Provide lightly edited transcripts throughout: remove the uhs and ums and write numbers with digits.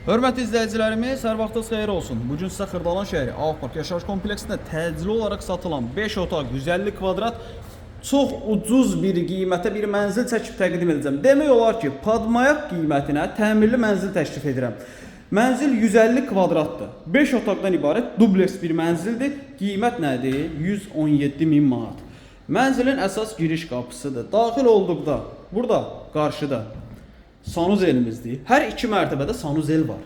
Hörmətli izləyicilərimiz, hər vaxtınız xeyir olsun. Bugün sizə Xırdalan şəhəri Ağpark yaşayış kompleksində təcili olaraq satılan 5 otaq 150 kvadrat çox ucuz bir qiymətə bir mənzil çəkib təqdim edəcəm. Demək olar ki, padmayaq qiymətinə təmirli mənzil təklif edirəm. Mənzil 150 kvadratdır. 5 otaqdan ibarət dubleks bir mənzildir. Qiymət nədir? 117.000 manat. Mənzilin əsas giriş qapısıdır. Daxil olduqda, burada qarşıda sanuzelimizdir. Hər iki mərtəbədə sanuzel var.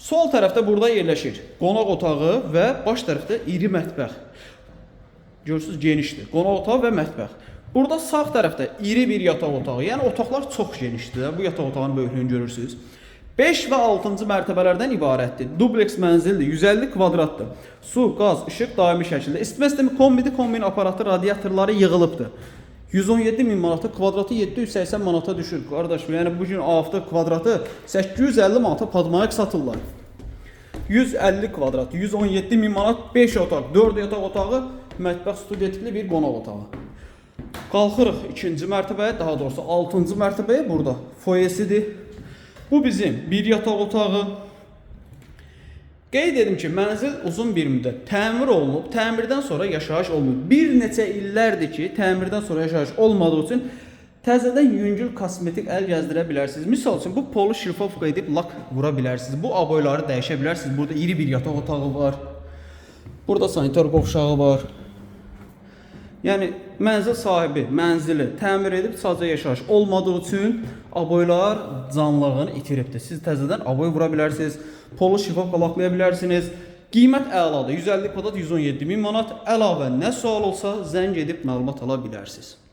Sol tərəfdə burada yerləşir qonaq otağı və baş tərəfdə iri mətbəx. Görürsünüz, genişdir. Qonaq otağı və mətbəx. Burada sağ tərəfdə iri bir yataq otağı. Yəni otaqlar çox genişdir. Bu yataq otağının böyüklüyünü görürsünüz. 5 və 6-cı mərtəbələrdən ibarətdir. Dubleks mənzildir. 150 kvadratdır. Su, qaz, işıq daimi şəkildə. İsitmə sistemi kombidi, kombin aparatı, radiatorları yığılıbdır. 117.000 manata, kvadratı 780 manata düşür. Qardaşım, yəni bugün hafta kvadratı 850 manata padmayaq satırlar. 150 kvadrat, 117.000 manat, 5 otaq, 4 yataq otağı, mətbəx studiya tipli bir qonaq otağı. Qalxırıq ikinci mərtəbəyə, daha doğrusu 6-cı mərtəbəyə, burada foyesidir. Bu bizim bir yataq otağı. Qeyd edim ki, mənzil uzun bir müddət təmir olunub, təmirdən sonra yaşayış olmuyor. Bir neçə illərdir ki, təmirdən sonra yaşayış olmadığı üçün təzədən yüngül kosmetik əl gəzdirə bilərsiniz. Misal üçün, bu polu şilfovka edib lak vura bilərsiniz. Bu aboyları dəyişə bilərsiniz. Burada iri bir yataq otağı var. Burada sanitar qovşağı var. Yəni, mənzil sahibi mənzili təmir edib sadəcə yaşayış olmadığı üçün aboylar canlılığını itiribdir. Siz təzədən aboy vura bilərsiniz, polu şifovka laklaya bilərsiniz. Qiymət əladır. 150 kvadrat 117.000 manat. Əlavə nə sual olsa zəng edib məlumat ala bilərsiniz.